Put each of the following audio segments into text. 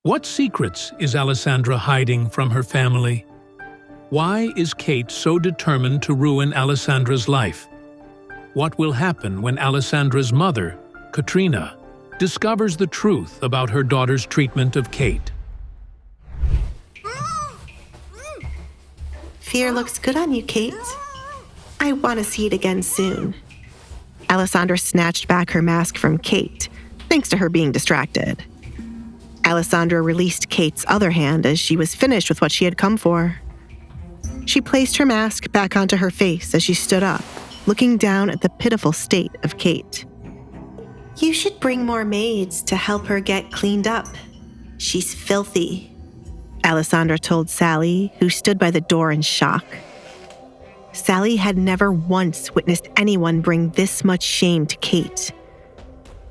What secrets is Alessandra hiding from her family? Why is Kate so determined to ruin Alessandra's life? What will happen when Alessandra's mother, Katrina, discovers the truth about her daughter's treatment of Kate? Fear looks good on you, Kate. I want to see it again soon. Alessandra snatched back her mask from Kate, thanks to her being distracted. Alessandra released Kate's other hand as she was finished with what she had come for. She placed her mask back onto her face as she stood up, looking down at the pitiful state of Kate. You should bring more maids to help her get cleaned up. She's filthy, Alessandra told Sally, who stood by the door in shock. Sally had never once witnessed anyone bring this much shame to Kate.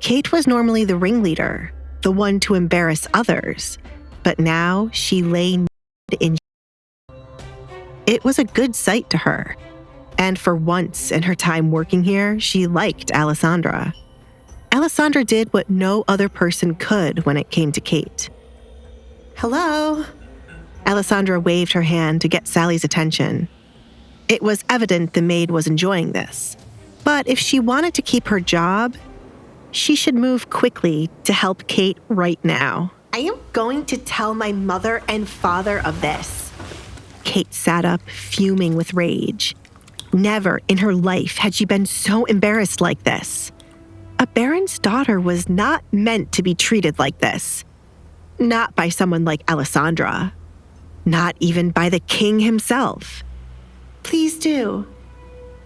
Kate was normally the ringleader, the one to embarrass others, but now she lay in shame. It was a good sight to her, and for once in her time working here, she liked Alessandra. Alessandra did what no other person could when it came to Kate. Hello? Alessandra waved her hand to get Sally's attention. It was evident the maid was enjoying this, but if she wanted to keep her job, she should move quickly to help Kate right now. I am going to tell my mother and father of this. Kate sat up, fuming with rage. Never in her life had she been so embarrassed like this. A baron's daughter was not meant to be treated like this. Not by someone like Alessandra. Not even by the king himself. Please do.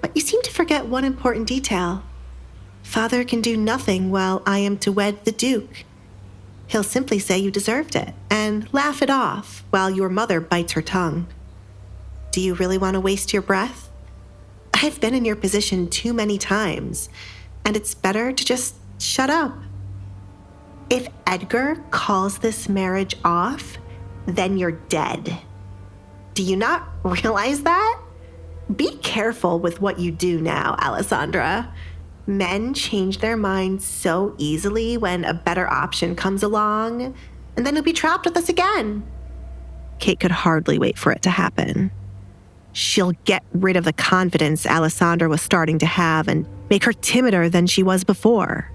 But you seem to forget one important detail. Father can do nothing while I am to wed the Duke. He'll simply say you deserved it and laugh it off while your mother bites her tongue. Do you really want to waste your breath? I've been in your position too many times, and it's better to just shut up. If Edgar calls this marriage off, then you're dead. Do you not realize that? Be careful with what you do now, Alessandra. Men change their minds so easily when a better option comes along, and then you'll be trapped with us again. Kate could hardly wait for it to happen. She'll get rid of the confidence Alessandra was starting to have and make her timider than she was before.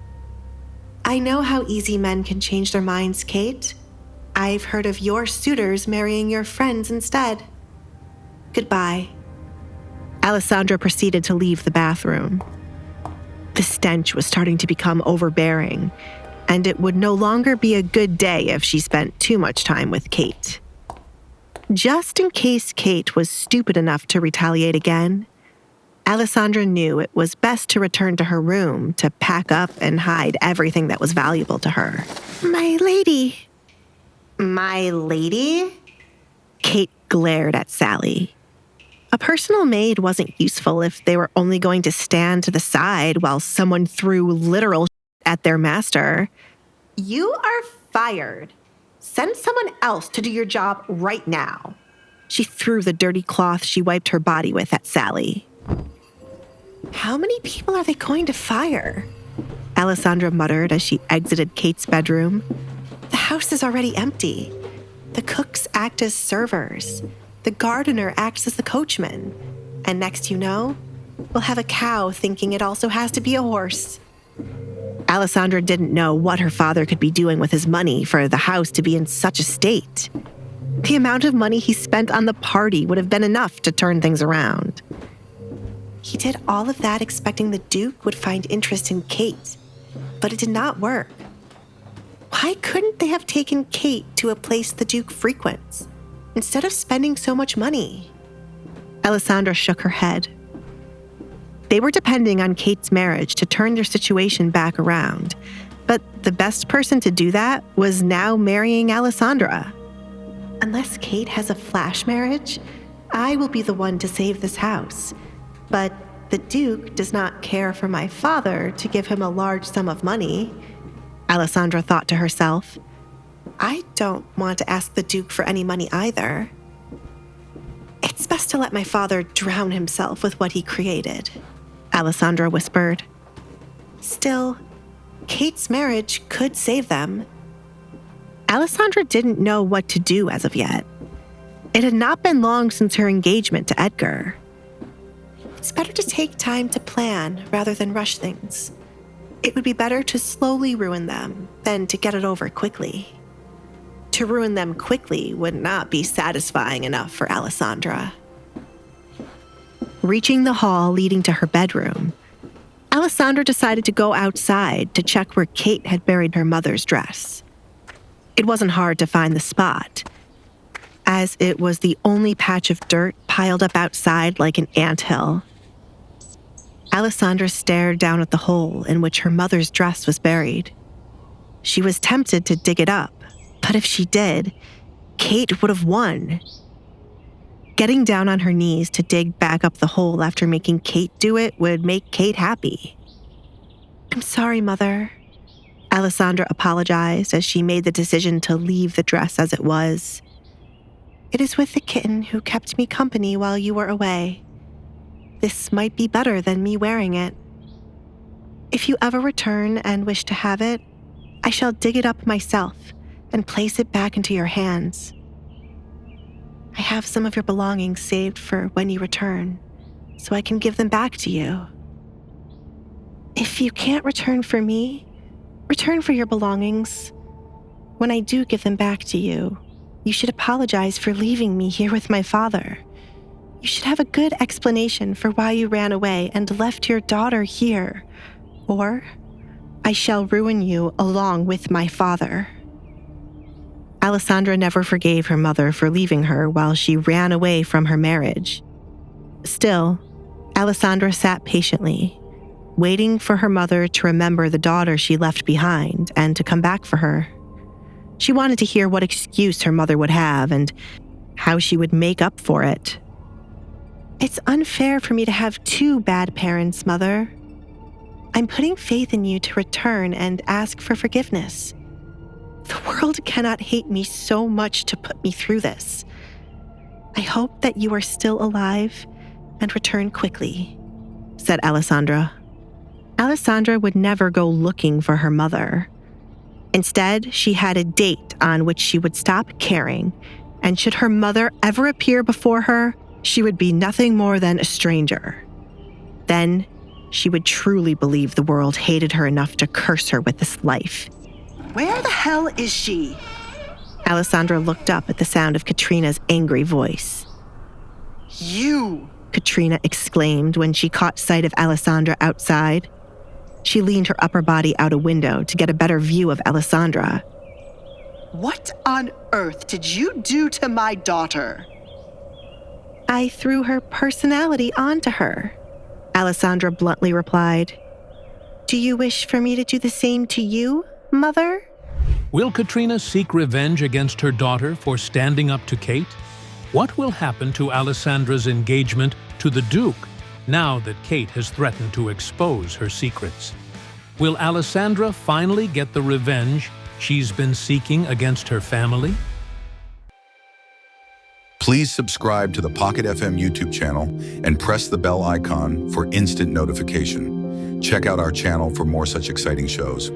I know how easy men can change their minds, Kate. I've heard of your suitors marrying your friends instead. Goodbye. Alessandra proceeded to leave the bathroom. The stench was starting to become overbearing, and it would no longer be a good day if she spent too much time with Kate. Just in case Kate was stupid enough to retaliate again, Alessandra knew it was best to return to her room to pack up and hide everything that was valuable to her. My lady. My lady? Kate glared at Sally. A personal maid wasn't useful if they were only going to stand to the side while someone threw literal at their master. You are fired. Send someone else to do your job right now. She threw the dirty cloth she wiped her body with at Sally. How many people are they going to fire? Alessandra muttered as she exited Kate's bedroom. The house is already empty. The cooks act as servers. The gardener acts as the coachman. And next you know, we'll have a cow thinking it also has to be a horse. Alessandra didn't know what her father could be doing with his money for the house to be in such a state. The amount of money he spent on the party would have been enough to turn things around. He did all of that expecting the Duke would find interest in Kate, but it did not work. Why couldn't they have taken Kate to a place the Duke frequents, instead of spending so much money? Alessandra shook her head. They were depending on Kate's marriage to turn their situation back around, but the best person to do that was now marrying Alessandra. Unless Kate has a flash marriage, I will be the one to save this house. But the Duke does not care for my father to give him a large sum of money, Alessandra thought to herself. I don't want to ask the Duke for any money either. It's best to let my father drown himself with what he created, Alessandra whispered. Still, Kate's marriage could save them. Alessandra didn't know what to do as of yet. It had not been long since her engagement to Edgar. It's better to take time to plan rather than rush things. It would be better to slowly ruin them than to get it over quickly. To ruin them quickly would not be satisfying enough for Alessandra. Reaching the hall leading to her bedroom, Alessandra decided to go outside to check where Kate had buried her mother's dress. It wasn't hard to find the spot, as it was the only patch of dirt piled up outside like an anthill. Alessandra stared down at the hole in which her mother's dress was buried. She was tempted to dig it up, but if she did, Kate would have won. Getting down on her knees to dig back up the hole after making Kate do it would make Kate happy. "I'm sorry, Mother." Alessandra apologized as she made the decision to leave the dress as it was. "It is with the kitten who kept me company while you were away. This might be better than me wearing it. If you ever return and wish to have it, I shall dig it up myself and place it back into your hands. I have some of your belongings saved for when you return, so I can give them back to you. If you can't return for me, return for your belongings. When I do give them back to you, you should apologize for leaving me here with my father. You should have a good explanation for why you ran away and left your daughter here, or I shall ruin you along with my father." Alessandra never forgave her mother for leaving her while she ran away from her marriage. Still, Alessandra sat patiently, waiting for her mother to remember the daughter she left behind and to come back for her. She wanted to hear what excuse her mother would have and how she would make up for it. "It's unfair for me to have two bad parents, Mother. I'm putting faith in you to return and ask for forgiveness. The world cannot hate me so much to put me through this. I hope that you are still alive and return quickly," said Alessandra. Alessandra would never go looking for her mother. Instead, she had a date on which she would stop caring, and should her mother ever appear before her, she would be nothing more than a stranger. Then, she would truly believe the world hated her enough to curse her with this life. "Where the hell is she?" Alessandra looked up at the sound of Katrina's angry voice. "You!" Katrina exclaimed when she caught sight of Alessandra outside. She leaned her upper body out a window to get a better view of Alessandra. "What on earth did you do to my daughter?" "I threw her personality onto her," Alessandra bluntly replied. "Do you wish for me to do the same to you, Mother?" Will Katrina seek revenge against her daughter for standing up to Kate? What will happen to Alessandra's engagement to the Duke now that Kate has threatened to expose her secrets? Will Alessandra finally get the revenge she's been seeking against her family? Please subscribe to the Pocket FM YouTube channel and press the bell icon for instant notification. Check out our channel for more such exciting shows.